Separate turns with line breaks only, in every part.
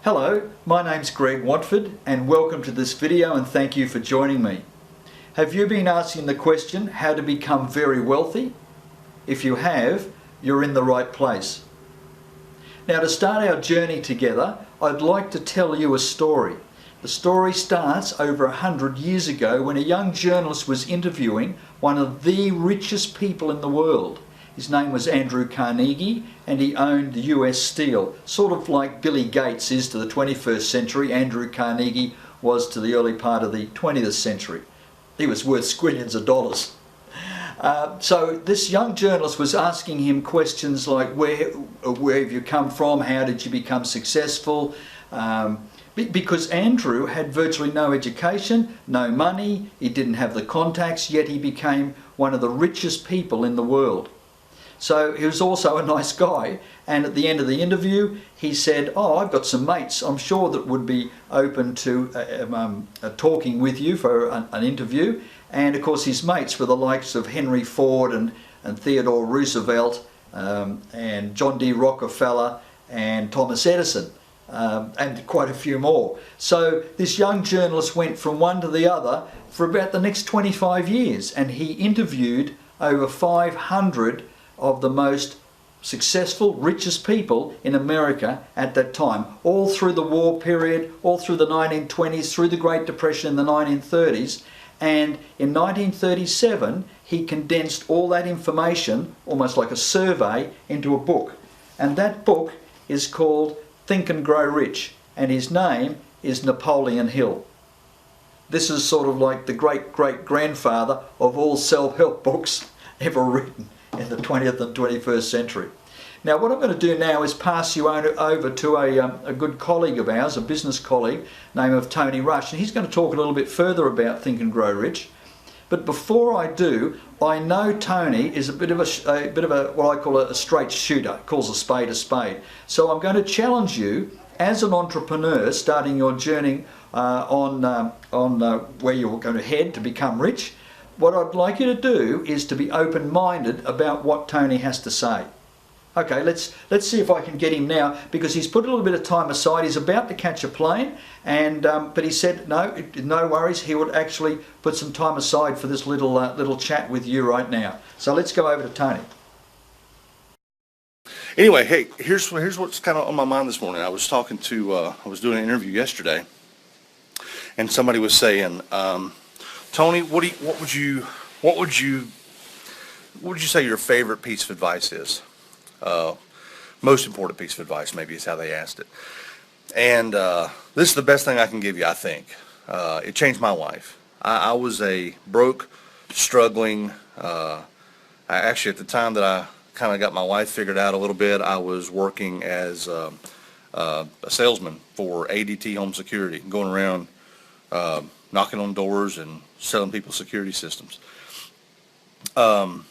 Hello, my name's Greg Watford and welcome to this video and thank you for joining me. Have you been asking the question how to become very wealthy? If you have, you're in the right place. Now to start our journey together, I'd like to tell you a story. The story starts over 100 years ago when a young journalist was interviewing one of the richest people in the world. His name was Andrew Carnegie and he owned US Steel. Sort of like Billy Gates is to the 21st century, Andrew Carnegie was to the early part of the 20th century. He was worth squillions of dollars. So this young journalist was asking him questions like where have you come from, how did you become successful? Because Andrew had virtually no education, no money, he didn't have the contacts, yet he became one of the richest people in the world. So he was also a nice guy, and at the end of the interview he said, "Oh, I've got some mates I'm sure that would be open to talking with you for an interview." And of course his mates were the likes of Henry Ford and Theodore Roosevelt and John D. Rockefeller and Thomas Edison and quite a few more. So this young journalist went from one to the other for about the next 25 years and he interviewed over 500 of the most successful, richest people in America at that time, all through the war period, all through the 1920s, through the Great Depression in the 1930s. And in 1937, he condensed all that information, almost like a survey, into a book. And that book is called Think and Grow Rich, and his name is Napoleon Hill. This is sort of like the great-great-grandfather of all self-help books ever written in the 20th and 21st century. Now what I'm going to do now is pass you over to a good colleague of ours, a business colleague named Tony Rush, and he's going to talk a little bit further about Think and Grow Rich. But before I do, I know Tony is a bit of a what I call a straight shooter, calls a spade a spade. So I'm going to challenge you as an entrepreneur starting your journey on where you're going to head to become rich. What I'd like you to do is to be open-minded about what Tony has to say. Okay, let's see if I can get him now, because he's put a little bit of time aside. He's about to catch a plane, and but he said no worries. He would actually put some time aside for this little chat with you right now. So let's go over to Tony.
Anyway, hey, here's what's kind of on my mind this morning. I was talking to I was doing an interview yesterday, and somebody was saying, Tony, what would you say your favorite piece of advice is? Most important piece of advice, maybe, is how they asked it. And this is the best thing I can give you, I think. It changed my life. I was a broke, struggling, actually at the time that I kind of got my life figured out a little bit, I was working as a salesman for ADT Home Security, going around knocking on doors and selling people security systems. And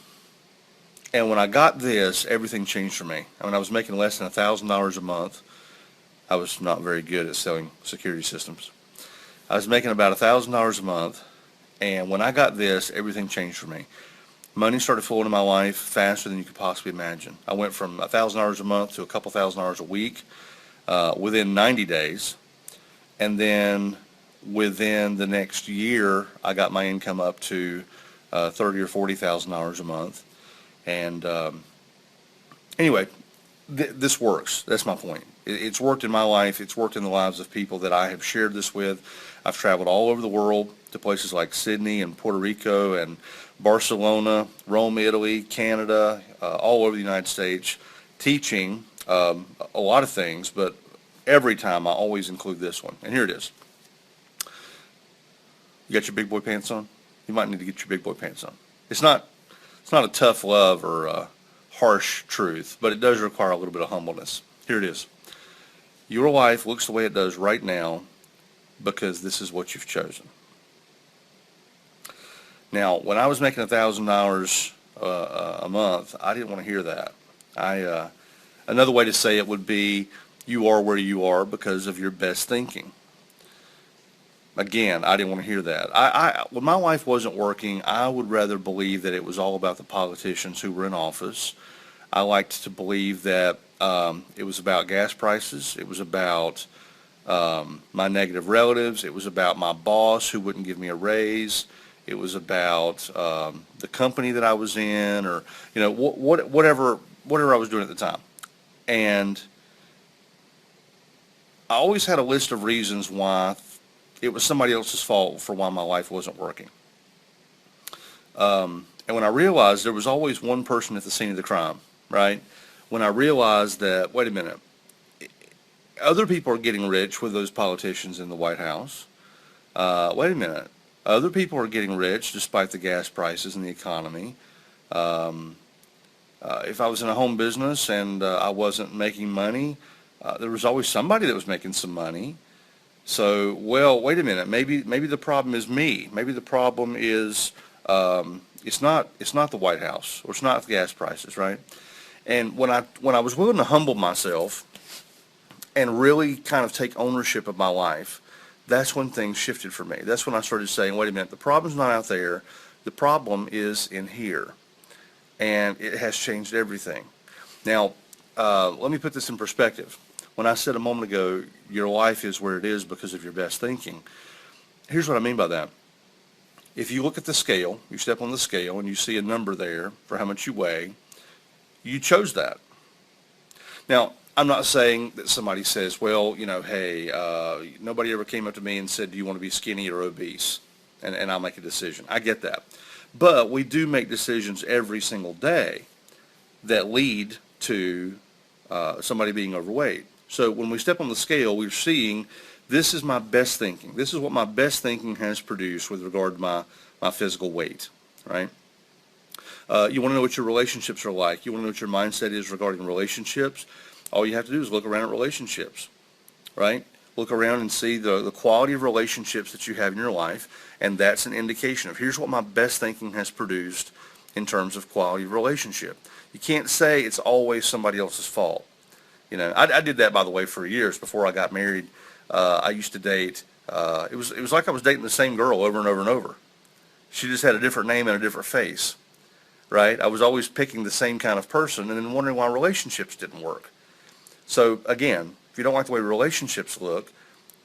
when I got this, everything changed for me. I mean, I was making less than $1,000 a month. I was not very good at selling security systems. I was making about $1,000 a month, and when I got this, everything changed for me. Money started flowing in my life faster than you could possibly imagine. I went from $1,000 a month to a couple $1,000s a week within 90 days, and then within the next year, I got my income up to $30,000 or $40,000 a month. And anyway, this works. That's my point. It's worked in my life. It's worked in the lives of people that I have shared this with. I've traveled all over the world to places like Sydney and Puerto Rico and Barcelona, Rome, Italy, Canada, all over the United States, teaching a lot of things, but every time I always include this one. And here it is. You got your big boy pants on? You might need to get your big boy pants on. It's not a tough love or a harsh truth, but it does require a little bit of humbleness. Here it is. Your life looks the way it does right now because this is what you've chosen. Now, when I was making $1,000 a month, I didn't want to hear that. Another way to say it would be, you are where you are because of your best thinking. Again, I didn't want to hear that. When my life wasn't working, I would rather believe that it was all about the politicians who were in office. I liked to believe that it was about gas prices. It was about my negative relatives. It was about my boss who wouldn't give me a raise. It was about the company that I was in, or whatever I was doing at the time. And I always had a list of reasons why it was somebody else's fault for why my life wasn't working. And when I realized there was always one person at the scene of the crime, right? When I realized that, wait a minute, other people are getting rich with those politicians in the White House. Wait a minute, other people are getting rich despite the gas prices and the economy. If I was in a home business and I wasn't making money, there was always somebody that was making some money. So, well, wait a minute, maybe the problem is me. Maybe the problem is it's not the White House, or it's not the gas prices, right? And when I was willing to humble myself and really kind of take ownership of my life, that's when things shifted for me. That's when I started saying, wait a minute, the problem's not out there. The problem is in here. And it has changed everything. Now, let me put this in perspective. When I said a moment ago, your life is where it is because of your best thinking, here's what I mean by that. If you look at the scale, you step on the scale and you see a number there for how much you weigh, you chose that. Now, I'm not saying that somebody says, well, hey, nobody ever came up to me and said, do you want to be skinny or obese? And I'll make a decision. I get that. But we do make decisions every single day that lead to somebody being overweight. So when we step on the scale, we're seeing this is my best thinking. This is what my best thinking has produced with regard to my physical weight, right? You want to know what your relationships are like. You want to know what your mindset is regarding relationships. All you have to do is look around at relationships, right? Look around and see the quality of relationships that you have in your life, and that's an indication of here's what my best thinking has produced in terms of quality of relationship. You can't say it's always somebody else's fault. I did that, by the way, for years before I got married. I used to date. It was like I was dating the same girl over and over and over. She just had a different name and a different face, right? I was always picking the same kind of person and then wondering why relationships didn't work. So again, if you don't like the way relationships look,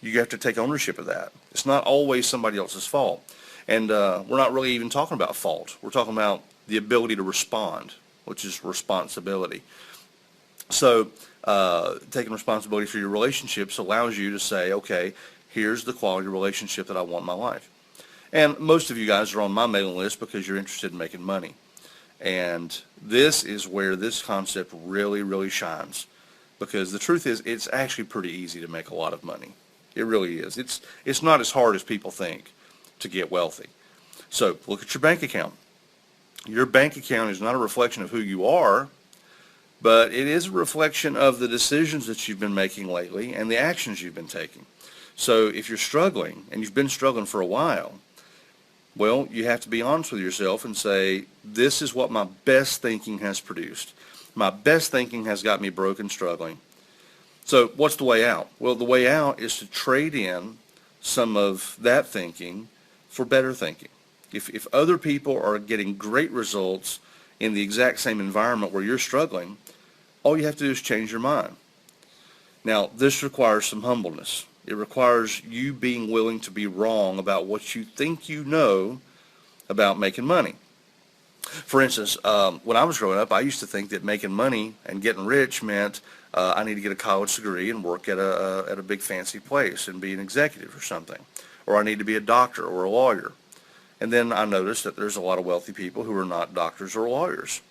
you have to take ownership of that. It's not always somebody else's fault. And we're not really even talking about fault. We're talking about the ability to respond, which is responsibility. So taking responsibility for your relationships allows you to say, okay, here's the quality relationship that I want in my life. And most of you guys are on my mailing list because you're interested in making money. And this is where this concept really, really shines. Because the truth is, it's actually pretty easy to make a lot of money. It really is. It's not as hard as people think to get wealthy. So look at your bank account. Your bank account is not a reflection of who you are, but it is a reflection of the decisions that you've been making lately and the actions you've been taking. So if you're struggling, and you've been struggling for a while, well, you have to be honest with yourself and say, this is what my best thinking has produced. My best thinking has got me broke and struggling. So what's the way out? Well, the way out is to trade in some of that thinking for better thinking. If other people are getting great results in the exact same environment where you're struggling, all you have to do is change your mind. Now, this requires some humbleness. It requires you being willing to be wrong about what you think you know about making money. For instance, when I was growing up, I used to think that making money and getting rich meant I need to get a college degree and work at a big fancy place and be an executive or something. Or I need to be a doctor or a lawyer. And then I noticed that there's a lot of wealthy people who are not doctors or lawyers.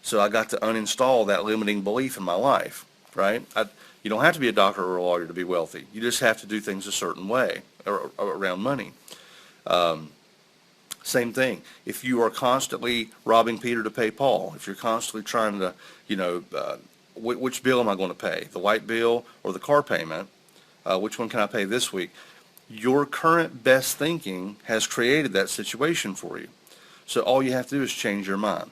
So I got to uninstall that limiting belief in my life, right? You don't have to be a doctor or a lawyer to be wealthy. You just have to do things a certain way around money. Same thing. If you are constantly robbing Peter to pay Paul, if you're constantly trying to, which bill am I going to pay? The light bill or the car payment? Which one can I pay this week? Your current best thinking has created that situation for you. So all you have to do is change your mind.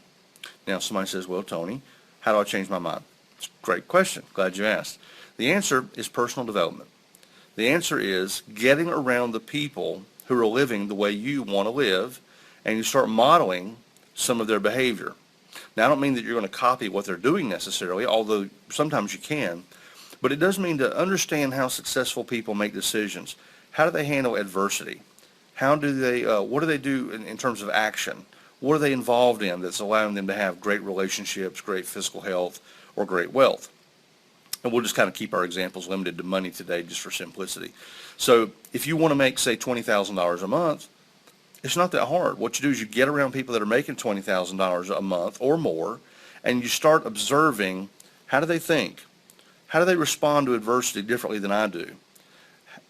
Now somebody says, well, Tony, how do I change my mind? It's a great question. Glad you asked. The answer is personal development. The answer is getting around the people who are living the way you want to live, and you start modeling some of their behavior. Now, I don't mean that you're going to copy what they're doing necessarily, although sometimes you can, But it does mean to understand how successful people make decisions. How do they handle adversity? How do they, what do they do in terms of action? What are they involved in that's allowing them to have great relationships, great physical health, or great wealth? And we'll just kind of keep our examples limited to money today just for simplicity. So if you want to make, say, $20,000 a month, it's not that hard. What you do is you get around people that are making $20,000 a month or more, and you start observing, how do they think? How do they respond to adversity differently than I do?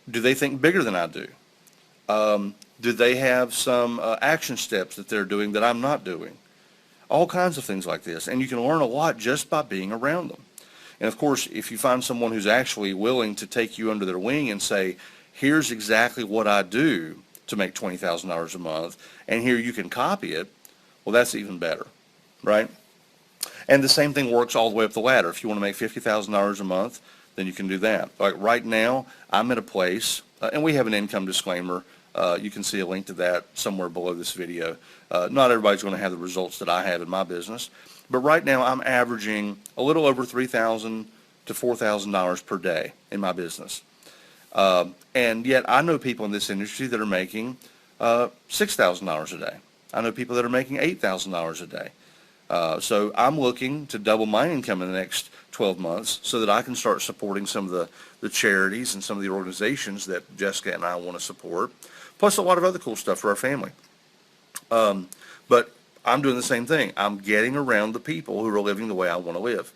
Do they think bigger than I do? Do they have some action steps that they're doing that I'm not doing? All kinds of things like this. And you can learn a lot just by being around them. And of course, if you find someone who's actually willing to take you under their wing and say, here's exactly what I do to make $20,000 a month, and here you can copy it, well, that's even better, right? And the same thing works all the way up the ladder. If you want to make $50,000 a month, then you can do that. Like right now, I'm at a place, and we have an income disclaimer. You can see a link to that somewhere below this video. Not everybody's going to have the results that I have in my business, but right now I'm averaging a little over $3,000 to $4,000 per day in my business. And yet I know people in this industry that are making $6,000 a day. I know people that are making $8,000 a day. So I'm looking to double my income in the next 12 months so that I can start supporting some of the charities and some of the organizations that Jessica and I want to support, plus a lot of other cool stuff for our family. But I'm doing the same thing. I'm getting around the people who are living the way I want to live.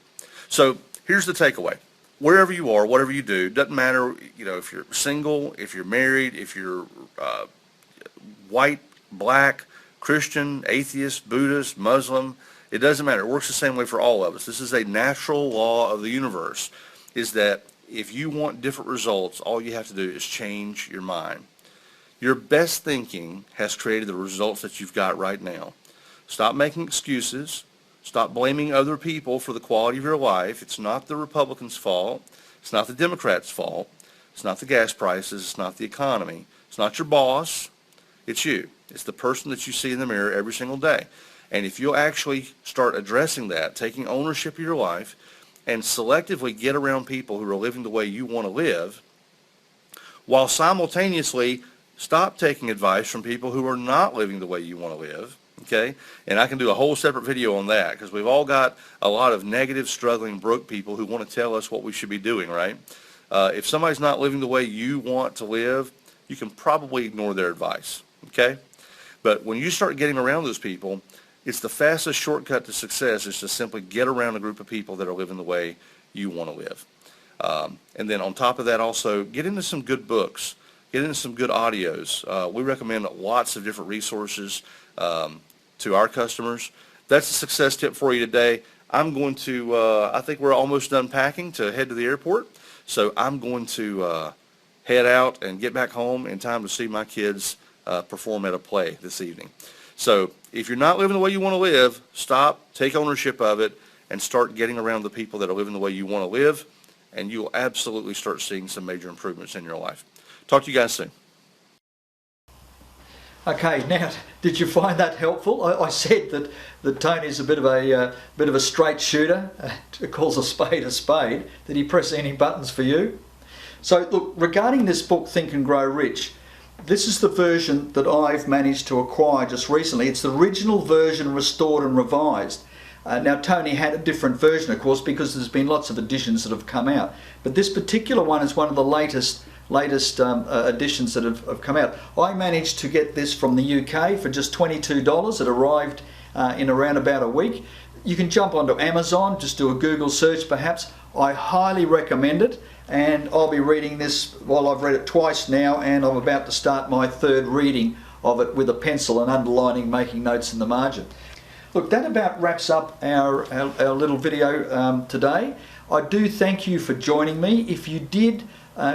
So here's the takeaway. Wherever you are, whatever you do, doesn't matter, you know, if you're single, if you're married, if you're white, black, Christian, atheist, Buddhist, Muslim, it doesn't matter. It works the same way for all of us. This is a natural law of the universe, is that if you want different results, all you have to do is change your mind. Your best thinking has created the results that you've got right now. Stop making excuses. Stop blaming other people for the quality of your life. It's not the Republicans' fault. It's not the Democrats' fault. It's not the gas prices. It's not the economy. It's not your boss. It's you. It's the person that you see in the mirror every single day. And if you'll actually start addressing that, taking ownership of your life, and selectively get around people who are living the way you want to live, while simultaneously stop taking advice from people who are not living the way you want to live, okay? And I can do a whole separate video on that, because we've all got a lot of negative, struggling, broke people who want to tell us what we should be doing, right? If somebody's not living the way you want to live, you can probably ignore their advice, okay? But when you start getting around those people, it's the fastest shortcut to success is to simply get around a group of people that are living the way you want to live. And then on top of that also, get into some good books. Get into some good audios. We recommend lots of different resources to our customers. That's a success tip for you today. I'm going to, I think we're almost done packing to head to the airport. So I'm going to head out and get back home in time to see my kids perform at a play this evening. So if you're not living the way you want to live, stop, take ownership of it, and start getting around the people that are living the way you want to live, and you will absolutely start seeing some major improvements in your life. Talk to you guys soon.
Okay, now, did you find that helpful? I said that Tony's a bit of a straight shooter, calls a spade. Did he press any buttons for you? So look, regarding this book, Think and Grow Rich, this is the version that I've managed to acquire just recently. It's the original version restored and revised. Now Tony had a different version, of course, because there's been lots of editions that have come out. But this particular one is one of the latest editions that have come out. I managed to get this from the UK for just $22. It arrived in around about a week. You can jump onto Amazon, just do a Google search perhaps. I highly recommend it, and I'll be reading this, well, I've read it twice now, and I'm about to start my third reading of it with a pencil and underlining, making notes in the margin. Look, that about wraps up our little video today. I do thank you for joining me. If you did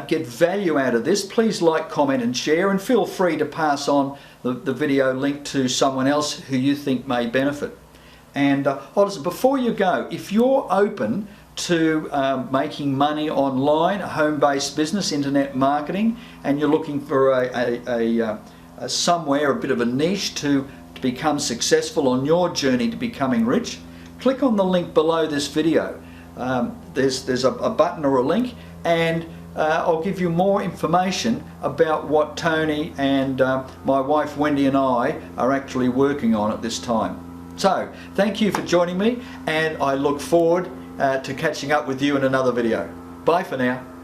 get value out of this, please like, comment and share, and feel free to pass on the video link to someone else who you think may benefit. And listen, before you go, if you're open to making money online, a home-based business, internet marketing, and you're looking for somewhere, a bit of a niche to become successful on your journey to becoming rich, click on the link below this video. there's a button or a link, and I'll give you more information about what Tony and my wife Wendy and I are actually working on at this time. So thank you for joining me, and I look forward to catching up with you in another video. Bye for now.